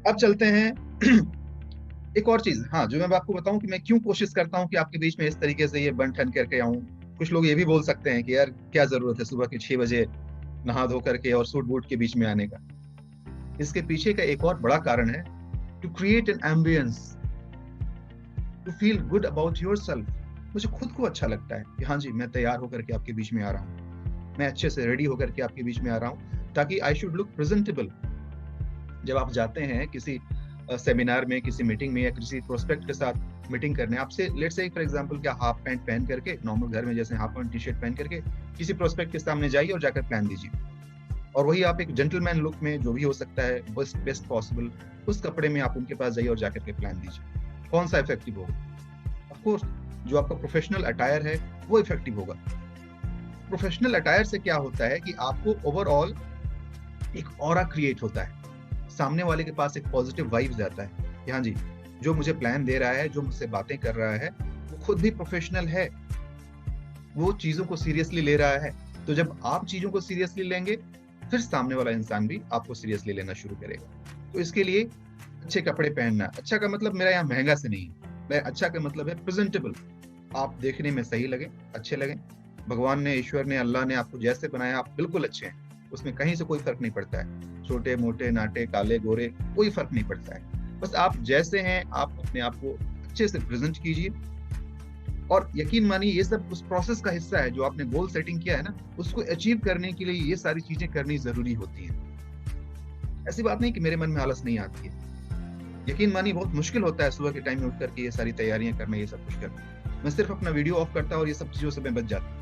अब चलते हैं एक और चीज, हाँ, जो मैं आपको बताऊं कि मैं क्यों कोशिश करता हूँ कि आपके बीच में इस तरीके से ये बन ठन करके आऊं। कुछ लोग ये भी बोल सकते हैं कि यार क्या जरूरत है सुबह के 6 बजे नहा धो करके और सूट बूट के बीच में आने का। इसके पीछे का एक और बड़ा कारण है, to create an ambiance, to feel good about yourself. मुझे खुद को अच्छा लगता है कि हाँ जी, मैं तैयार होकर के आपके बीच में आ रहा हूँ, मैं अच्छे से रेडी होकर के आपके बीच में आ रहा हूँ, ताकि आई शुड लुक प्रेजेंटेबल। जब आप जाते हैं किसी सेमिनार में, किसी मीटिंग में, या किसी प्रोस्पेक्ट के साथ मीटिंग करने, आपसे लेट्स से फॉर एग्जांपल क्या हाफ पैंट पहन करके, नॉर्मल घर में जैसे हाफ पैंट टी शर्ट पहन करके किसी प्रोस्पेक्ट के सामने जाइए और जाकर प्लान दीजिए। और वही आप एक जेंटलमैन लुक में, जो भी हो सकता है बेस्ट बेस्ट पॉसिबल, उस कपड़े में आप उनके पास जाइए और जाकर के प्लान दीजिए। कौन सा इफेक्टिव होगा? ऑफ कोर्स जो आपका प्रोफेशनल अटायर है वो इफेक्टिव होगा। प्रोफेशनल अटायर से क्या होता है कि आपको ओवरऑल एक ऑरा क्रिएट होता है, सामने वाले के पास एक पॉजिटिव वाइब जाता है कि हाँ जी, जो मुझे प्लान दे रहा है, जो मुझसे बातें कर रहा है, वो खुद भी प्रोफेशनल है, वो चीजों को सीरियसली ले रहा है। तो जब आप चीजों को सीरियसली लेंगे, फिर सामने वाला इंसान भी आपको सीरियसली लेना शुरू करेगा। तो इसके लिए अच्छे कपड़े पहनना, अच्छा का मतलब मेरा यहाँ महंगा से नहीं है, मैं अच्छा का मतलब है प्रेजेंटेबल, आप देखने में सही लगे, अच्छे लगे। भगवान ने, ईश्वर ने, अल्लाह ने आपको जैसे बनाया आप बिल्कुल अच्छे हैं, उसमें कहीं से कोई फर्क नहीं पड़ता है, छोटे मोटे नाटे काले गोरे कोई फर्क नहीं पड़ता है। बस आप जैसे हैं आप अपने आप को अच्छे से प्रेजेंट कीजिए। और यकीन मानिए ये सब उस प्रोसेस का हिस्सा है, जो आपने गोल सेटिंग किया है ना, उसको अचीव करने के लिए ये सारी चीजें करनी जरूरी होती हैं। ऐसी बात नहीं कि मेरे मन में आलस नहीं आती है, यकीन मानिए बहुत मुश्किल होता है सुबह के टाइम में उठ करके ये सारी तैयारियां करना, ये सब कुछ करना। मैं सिर्फ अपना वीडियो ऑफ करता और ये सब चीजों से मैं बच जाता।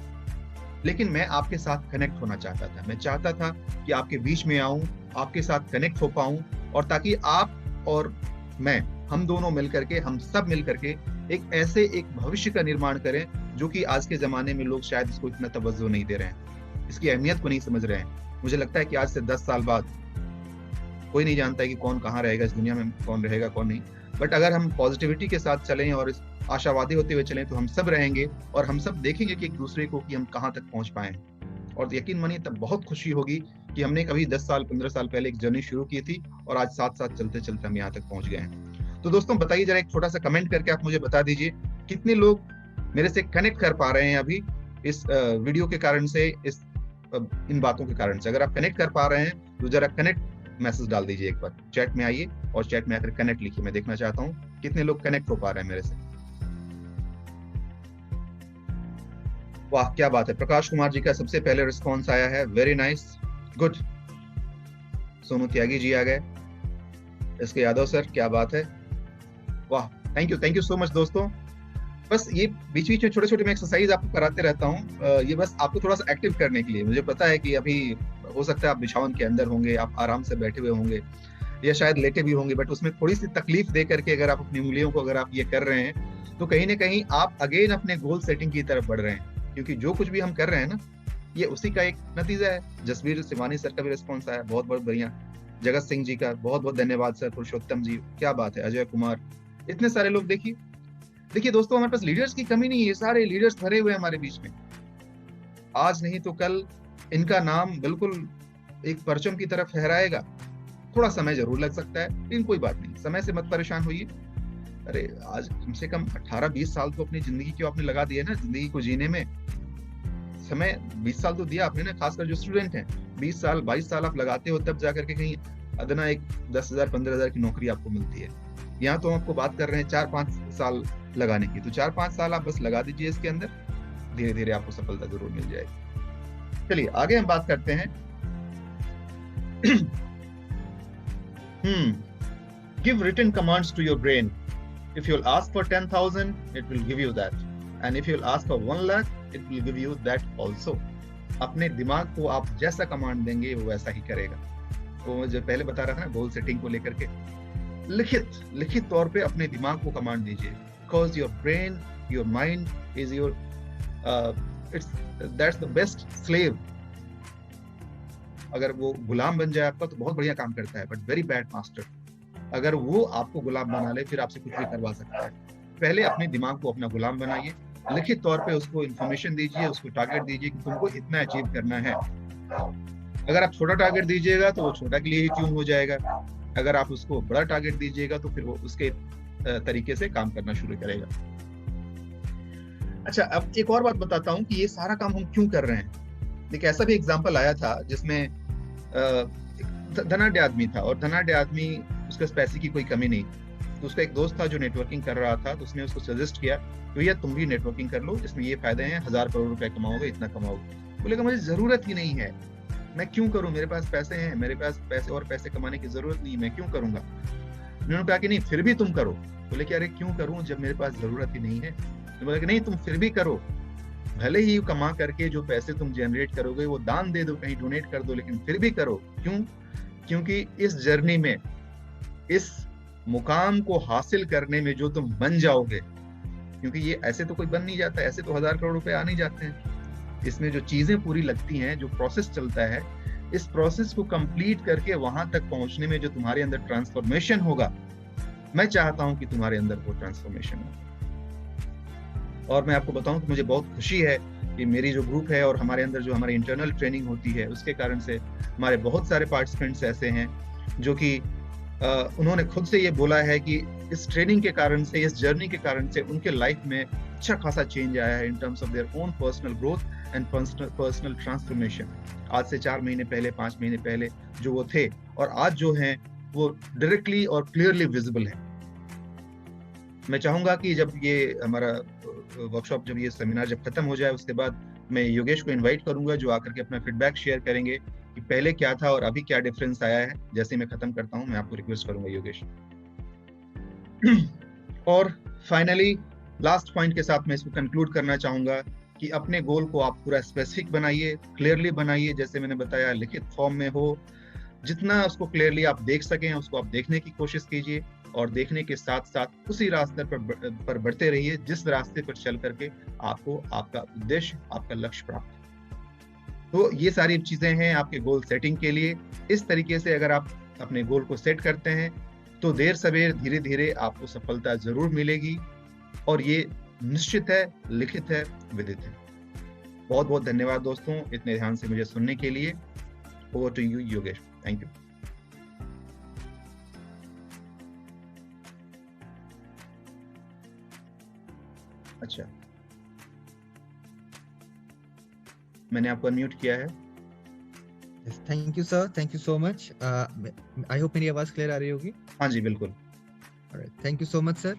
लेकिन मैं आपके साथ कनेक्ट होना चाहता था, मैं चाहता था कि आपके बीच में आऊं, आपके साथ कनेक्ट हो पाऊं, और ताकि आप और मैं, हम दोनों मिलकर के, हम सब मिलकर के एक ऐसे एक भविष्य का निर्माण करें जो कि आज के जमाने में लोग शायद इसको इतना तवज्जो नहीं दे रहे हैं, इसकी अहमियत को नहीं समझ रहे हैं। मुझे लगता है कि आज से 10 साल बाद कोई नहीं जानता है कि कौन कहाँ रहेगा इस दुनिया में, कौन रहेगा कौन नहीं। बट अगर हम पॉजिटिविटी के साथ चलें और इस आशावादी होते हुए चलें, तो हम सब रहेंगे और हम सब देखेंगे कि एक दूसरे को कि हम कहाँ तक पहुंच पाए। और यकीन मानिए तब बहुत खुशी होगी कि हमने कभी 10 साल 15 साल पहले एक जर्नी शुरू की थी और आज साथ साथ चलते चलते हम यहाँ तक पहुंच गए हैं। तो दोस्तों बताइए जरा, एक छोटा सा कमेंट करके आप मुझे बता दीजिए कितने लोग मेरे से कनेक्ट कर पा रहे हैं अभी इस वीडियो के कारण से, इस इन बातों के कारण से। अगर आप कनेक्ट कर पा रहे हैं तो जरा कनेक्ट मैसेज डाल दीजिए, एक बार चैट में आइए और चैट में आकर कनेक्ट लिखिए। मैं देखना चाहता हूँ कितने लोग कनेक्ट हो पा रहे हैं मेरे से। वाह क्या बात है, प्रकाश कुमार जी का सबसे पहले रिस्पॉन्स आया है, very nice, good. Sonu Tyagi ji आ गए, इसके यादव सर क्या बात है, वाह, थैंक यू सो मच दोस्तों। बस ये बीच बीच में छोटे छोटे मैं एक्सरसाइज आपको कराते रहता हूँ, ये बस आपको थोड़ा सा एक्टिव करने के लिए। मुझे पता है कि अभी हो सकता है आप बिछावन के अंदर होंगे, आप आराम से बैठे हुए होंगे या शायद लेटे भी होंगे, बट उसमें थोड़ी सी तकलीफ दे करके अगर आप अपनी उंगलियों को अगर आप ये कर रहे हैं, तो कहीं ना कहीं आप अगेन अपने गोल सेटिंग की तरफ बढ़ रहे हैं। क्योंकि जो कुछ भी हम कर रहे हैं ना, ये उसी का एक नतीजा है। जसवीर सिवानी सर का भी रिस्पॉन्स आया, बहुत बहुत बढ़िया। जगत सिंह जी का बहुत बहुत धन्यवाद सर। पुरुषोत्तम जी क्या बात है, अजय कुमार, इतने सारे लोग। देखिए देखिए दोस्तों, हमारे पास लीडर्स की कमी नहीं है, सारे लीडर्स भरे हुए हमारे बीच में। आज नहीं तो कल इनका नाम बिल्कुल एक परचम की तरफ फहराएगा। थोड़ा समय जरूर लग सकता है, लेकिन कोई बात नहीं, समय से मत परेशान होइए। अरे आज कम से कम 18-20 साल तो अपनी जिंदगी को आपने लगा दिया ना, जिंदगी को जीने में। समय 20 साल तो दिया आपने ना, खासकर जो स्टूडेंट हैं, 20 साल 22 साल आप लगाते हो, तब जाकर के कहीं अदना एक 10,000 15,000 की नौकरी आपको मिलती है। यहाँ तो हम आपको बात कर रहे हैं 4-5 साल लगाने की, तो 4-5 साल आप बस लगा दीजिए इसके अंदर, धीरे धीरे आपको सफलता जरूर मिल जाएगी। चलिए आगे हम बात करते हैं। Give written commands to your brain. If you'll ask for 10,000, it will give you that. And if you'll ask for 1 lakh, it will give you that also. अपने दिमाग को आप जैसा कमांड देंगे वो वैसा ही करेगा। तो जो पहले बता रहा था ना गोल सेटिंग को लेकर के, लिखित तौर पे अपने दिमाग को कमांड दीजिए। Because your brain, your mind is your, that's the best slave. अगर वो गुलाम बन जाए आपका तो बहुत बढ़िया काम करता है, बट वेरी बैड मास्टर। अगर वो आपको गुलाम बना ले फिर आपसे कुछ भी करवा सकता है। पहले अपने दिमाग को अपना गुलाम बनाइए, लिखित तौर पे उसको इंफॉर्मेशन दीजिए, उसको टारगेट दीजिए कि तुमको इतना अचीव करना है। अगर आप छोटा टारगेट दीजिएगा तो वो छोटा के लिए ही ट्यून हो जाएगा। अगर आप उसको बड़ा टारगेट दीजिएगा तो फिर वो उसके तरीके से काम करना शुरू करेगा। अच्छा, अब एक और बात बताता हूँ कि ये सारा काम हम क्यों कर रहे हैं। एक ऐसा भी एग्जाम्पल आया था जिसमें एक धनाढ्य आदमी था, और धनाढ्य आदमी, उसके पास पैसे की कोई कमी नहीं। तो उसका एक दोस्त था जो नेटवर्किंग कर रहा था, तो उसने उसको सजेस्ट किया कि भैया तुम भी नेटवर्किंग कर लो, इसमें ये फायदे हैं, 1000 करोड़ रुपए कमाओगे, इतना कमाओगे। बोलेगा मुझे जरूरत ही नहीं है, मैं क्यों करूं, मेरे पास पैसे हैं, मेरे पास पैसे और पैसे कमाने की जरूरत नहीं, मैं क्यों करूंगा। उन्होंने कहा कि नहीं फिर भी तुम करो। बोले कि अरे क्यों करूं जब मेरे पास जरूरत ही नहीं है। तो बोला कि नहीं तुम फिर भी करो, भले ही कमा करके जो पैसे तुम जनरेट करोगे वो दान दे दो, कहीं डोनेट कर दो, लेकिन फिर भी करो। क्यों? क्योंकि इस जर्नी में, इस मुकाम को हासिल करने में जो तुम बन जाओगे, क्योंकि ये ऐसे तो कोई बन नहीं जाता, ऐसे तो 1000 करोड़ रुपए आ नहीं जाते हैं। इसमें जो चीजें पूरी लगती हैं, जो प्रोसेस चलता है, इस प्रोसेस को कंप्लीट करके वहां तक पहुंचने में जो तुम्हारे अंदर ट्रांसफॉर्मेशन होगा, मैं चाहता हूं कि तुम्हारे अंदर वो ट्रांसफॉर्मेशन हो। और मैं आपको बताऊं कि मुझे बहुत खुशी है कि मेरी जो ग्रुप है और हमारे अंदर जो हमारी इंटरनल ट्रेनिंग होती है, उसके कारण से हमारे बहुत सारे पार्टिसिपेंट्स ऐसे हैं जो कि उन्होंने खुद से ये बोला है कि इस ट्रेनिंग के कारण से, इस जर्नी के कारण से उनके लाइफ में अच्छा खासा चेंज आया है in terms of their own personal growth and personal transformation. आज से 4 महीने पहले, 5 महीने पहले जो वो थे, और आज जो हैं, वो डायरेक्टली और क्लियरली विजिबल है। मैं चाहूंगा कि जब ये हमारा वर्कशॉप, जब ये सेमिनार जब खत्म हो जाए, उसके बाद मैं योगेश को इनवाइट करूंगा जो आकर के अपना फीडबैक शेयर करेंगे कि पहले क्या था और अभी क्या डिफरेंस आया है। जैसे मैं खत्म करता हूं, मैं आपको रिक्वेस्ट करूंगा योगेश। और फाइनली लास्ट पॉइंट के साथ मैं इसको कंक्लूड करना चाहूंगा कि अपने गोल को आप पूरा स्पेसिफिक बनाइए, क्लियरली बनाइए, जैसे मैंने बताया लिखित फॉर्म में हो। जितना उसको क्लियरली आप देख सकें उसको आप देखने की कोशिश कीजिए, और देखने के साथ साथ उसी रास्ते पर बढ़ते रहिए जिस रास्ते पर चल करके आपको आपका उद्देश्य, आपका लक्ष्य प्राप्त हो। तो ये सारी चीजें हैं आपके गोल सेटिंग के लिए। इस तरीके से अगर आप अपने गोल को सेट करते हैं तो देर सवेर धीरे धीरे आपको सफलता जरूर मिलेगी, और ये निश्चित है, लिखित है, विदित है। बहुत बहुत धन्यवाद दोस्तों इतने ध्यान से मुझे सुनने के लिए। Over to you Yogesh, thank you. अच्छा, मैंने आपको अनम्यूट किया है। Thank you sir, thank you so much. I hope मेरी आवाज क्लियर आ रही होगी। हाँ जी बिल्कुल। Thank you so much sir.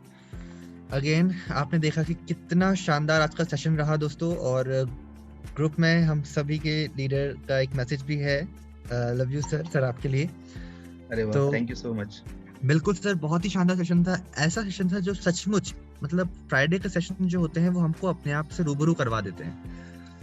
Again आपने देखा कि कितना शानदार आज का सेशन रहा दोस्तों, और ग्रुप में हम सभी के लीडर का एक मैसेज भी है। लव यू सर, सर आपके लिए। अरे वाह, थैंक यू सो मच। बिल्कुल सर, बहुत ही शानदार सेशन था। ऐसा सेशन था जो सचमुच, मतलब फ्राइडे के सेशन जो होते हैं वो हमको अपने आप से रूबरू करवा देते हैं।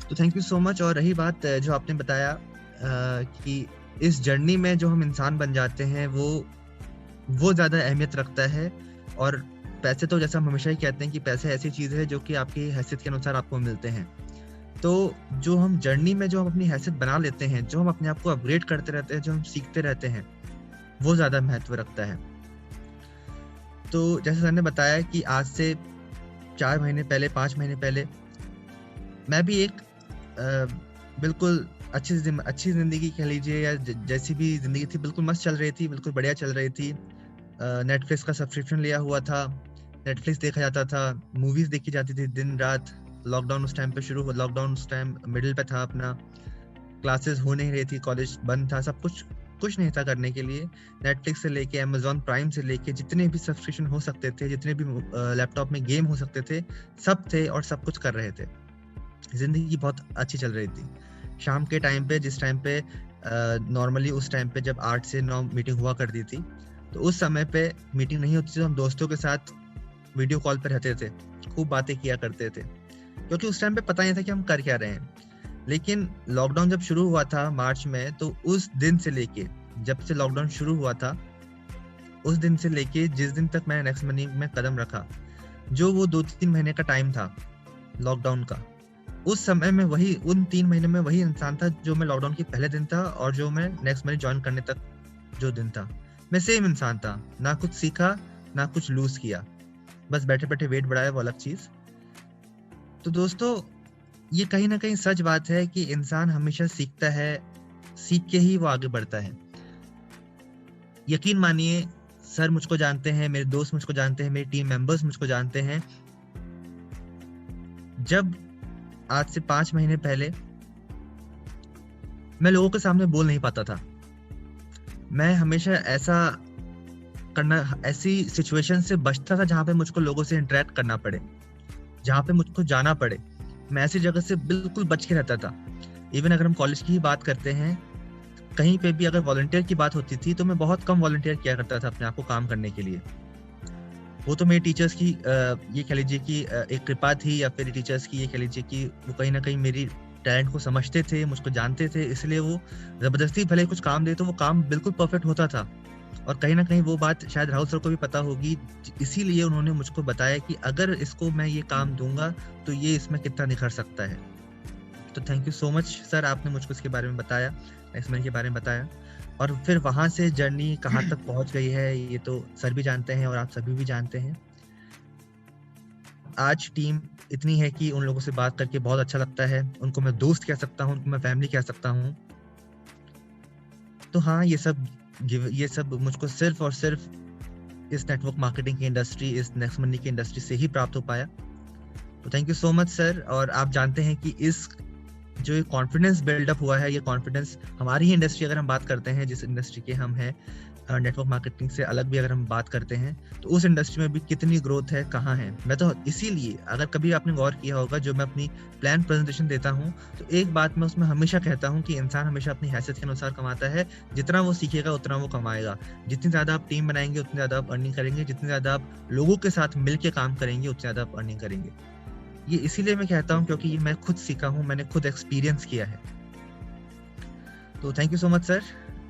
तो थैंक यू सो मच। और रही बात जो आपने बताया कि इस जर्नी में जो हम इंसान बन जाते हैं वो ज्यादा अहमियत रखता है। और पैसे तो जैसा हम हमेशा ही कहते हैं कि पैसे ऐसी चीज है जो कि आपकी हैसियत के अनुसार आपको मिलते हैं। तो जो हम जर्नी में जो हम अपनी हैसियत बना लेते हैं, जो हम अपने आप को अपग्रेड करते रहते हैं, जो हम सीखते रहते हैं, वो ज्यादा महत्व रखता है। तो जैसे सर ने बताया कि आज से 4 महीने पहले, 5 महीने पहले मैं भी एक बिल्कुल अच्छी जिंदगी कह लीजिए, या जैसी भी जिंदगी थी, बिल्कुल मस्त चल रही थी, बिल्कुल बढ़िया चल रही थी। नेटफ्लिक्स का सब्सक्रिप्शन लिया हुआ था, नेटफ्लिक्स देखा जाता था, मूवीज देखी जाती थी दिन रात। लॉकडाउन उस टाइम पे शुरू हुआ, लॉकडाउन उस टाइम मिडिल पे था अपना, क्लासेस हो नहीं रही थी, कॉलेज बंद था, सब कुछ नहीं था करने के लिए। नेटफ्लिक्स से लेके अमेजॉन प्राइम से लेके जितने भी सब्सक्रिप्शन हो सकते थे, जितने भी लैपटॉप में गेम हो सकते थे, सब थे और सब कुछ कर रहे थे। जिंदगी बहुत अच्छी चल रही थी। शाम के टाइम पे, जिस टाइम पे नॉर्मली उस टाइम पे जब 8 से 9 मीटिंग हुआ करती थी, तो उस समय पे मीटिंग नहीं होती थी, तो हम दोस्तों के साथ वीडियो कॉल पे रहते थे, खूब बातें किया करते थे, क्योंकि उस टाइम पे पता नहीं था कि हम कर क्या रहे हैं। लेकिन लॉकडाउन जब शुरू हुआ था मार्च में, तो उस दिन से लेके, जब से लॉकडाउन शुरू हुआ था उस दिन से लेके जिस दिन तक मैंने नेक्स्ट मनी में कदम रखा, जो वो 2-3 महीने का टाइम था लॉकडाउन का, उस समय में वही, उन 3 महीने में वही इंसान था जो मैं लॉकडाउन के पहले दिन था, और जो मैं नेक्स्ट मनी ज्वाइन करने तक जो दिन था, मैं सेम इंसान था। ना कुछ सीखा, ना कुछ लूज किया, बस बैठे बैठे वेट बढ़ाया, वो अलग चीज। तो दोस्तों, ये कहीं ना कहीं सच बात है कि इंसान हमेशा सीखता है, सीख के ही वो आगे बढ़ता है। यकीन मानिए सर मुझको जानते हैं, मेरे दोस्त मुझको जानते हैं, मेरे टीम मेंबर्स मुझको जानते हैं। जब आज से 5 महीने पहले मैं लोगों के सामने बोल नहीं पाता था, मैं हमेशा ऐसी सिचुएशन से बचता था जहां पे मुझको लोगों से इंटरेक्ट करना पड़े, जहां पे मुझको जाना पड़े, मैं ऐसी जगह से बिल्कुल बच के रहता था। इवन अगर हम कॉलेज की ही बात करते हैं, कहीं पे भी अगर वॉलंटियर की बात होती थी तो मैं बहुत कम वॉलंटियर किया करता था अपने आप को काम करने के लिए। वो तो मेरे टीचर्स की ये कह लीजिए कि एक कृपा थी, या फिर टीचर्स की ये कह लीजिए कि वो कहीं ना कहीं मेरी टैलेंट को समझते थे, मुझको जानते थे, इसलिए वो जबरदस्ती भले कुछ काम दे तो वो काम बिल्कुल परफेक्ट होता था। और कहीं ना कहीं वो बात शायद राहुल सर को भी पता होगी, इसीलिए उन्होंने मुझको बताया कि अगर इसको मैं ये काम दूंगा तो ये इसमें कितना निखर सकता है। तो thank you so much sir, आपने मुझको इसके बारे में बताया, एक्समेन के बारे में बताया, और फिर वहां से जर्नी कहाँ तक पहुंच गई है ये तो सर भी जानते हैं और आप सभी भी जानते हैं। आज टीम इतनी है कि उन लोगों से बात करके बहुत अच्छा लगता है, उनको मैं दोस्त कह सकता हूँ, उनको मैं फैमिली कह सकता हूँ। तो हाँ, ये सब मुझको सिर्फ और सिर्फ इस नेटवर्क मार्केटिंग की इंडस्ट्री, इस नेक्स्ट मनी की इंडस्ट्री से ही प्राप्त हो पाया। तो thank you so much sir. और आप जानते हैं कि इस जो ये कॉन्फिडेंस बिल्डअप हुआ है, ये कॉन्फिडेंस हमारी ही इंडस्ट्री, अगर हम बात करते हैं जिस इंडस्ट्री के हम हैं, नेटवर्क मार्केटिंग से अलग भी अगर हम बात करते हैं, तो उस इंडस्ट्री में भी कितनी ग्रोथ है, कहाँ है। मैं तो इसीलिए, अगर कभी आपने गौर किया होगा, जो मैं अपनी प्लान प्रेजेंटेशन देता हूँ तो एक बात मैं उसमें हमेशा कहता हूँ कि इंसान हमेशा अपनी हैसियत के अनुसार कमाता है, जितना वो सीखेगा उतना वो कमाएगा। जितनी ज़्यादा आप टीम बनाएंगे उतनी ज़्यादा आप अर्निंग करेंगे, जितनी ज़्यादा आप लोगों के साथ मिलकर काम करेंगे उतनी ज़्यादा आप अर्निंग करेंगे। ये इसीलिए मैं कहता हूँ क्योंकि ये मैं खुद सीखा हूँ, मैंने खुद एक्सपीरियंस किया है। तो thank you so much sir.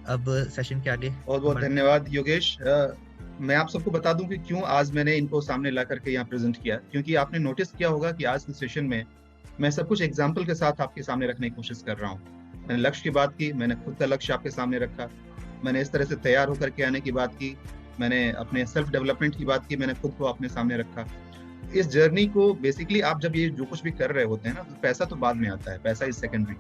अब सेशन के आगे बहुत बहुत धन्यवाद योगेश। मैं आप सबको बता दूं कि क्यों आज मैंने इनको सामने ला करके यहाँ प्रेजेंट किया, क्योंकि आपने नोटिस किया होगा कि आज के सेशन में मैं सब कुछ एग्जाम्पल के साथ आपके सामने रखने की कोशिश कर रहा हूँ। मैंने लक्ष्य की बात की, मैंने खुद का लक्ष्य आपके सामने रखा, मैंने इस तरह से तैयार होकर के आने की बात की, मैंने अपने सेल्फ डेवलपमेंट की बात की, मैंने खुद को अपने सामने रखा। इस जर्नी को बेसिकली आप जब ये जो कुछ भी कर रहे होते हैं ना, तो पैसा तो बाद में आता है, पैसा इज सेकेंडरी।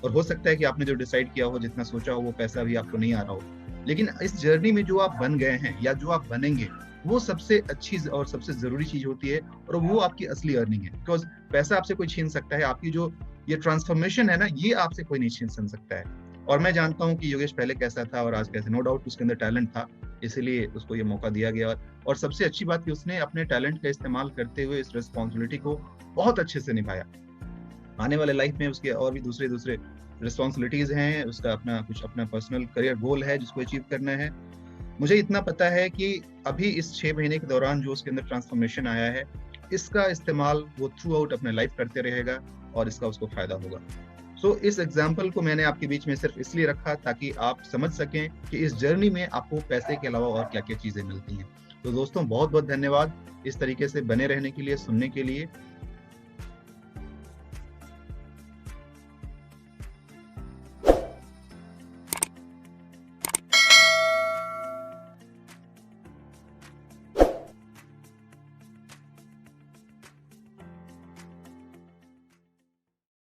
और हो सकता है कि आपने जो डिसाइड किया हो, जितना सोचा हो, वो पैसा भी आपको नहीं आ रहा हो, लेकिन इस जर्नी में जो आप बन गए हैं या जो आप बनेंगे, वो सबसे अच्छी और सबसे जरूरी चीज होती है, और वो आपकी असली अर्निंग है। बिकॉज पैसा आपसे कोई छीन सकता है, आपकी जो ये ट्रांसफॉर्मेशन है ना, ये आपसे कोई नहीं छीन सकता है। और मैं जानता हूँ कि योगेश पहले कैसा था और आज कैसे, नो डाउट उसके अंदर टैलेंट था, इसीलिए उसको ये मौका दिया गया। और सबसे अच्छी बात कि उसने अपने टैलेंट का इस्तेमाल करते हुए इस रिस्पॉन्सिबिलिटी को बहुत अच्छे से निभाया। आने वाले लाइफ में उसके और भी दूसरे रिस्पॉन्सिबिलिटीज हैं, उसका अपना पर्सनल करियर गोल है जिसको अचीव करना है। मुझे इतना पता है कि अभी इस 6 महीने के दौरान जो उसके अंदर ट्रांसफॉर्मेशन आया है, इसका इस्तेमाल वो थ्रू आउट अपने लाइफ करते रहेगा और इसका उसको फायदा होगा। सो इस एग्जाम्पल को मैंने आपके बीच में सिर्फ इसलिए रखा ताकि आप समझ सकें कि इस जर्नी में आपको पैसे के अलावा और क्या क्या चीजें मिलती हैं। तो दोस्तों बहुत बहुत धन्यवाद इस तरीके से बने रहने के लिए, सुनने के लिए।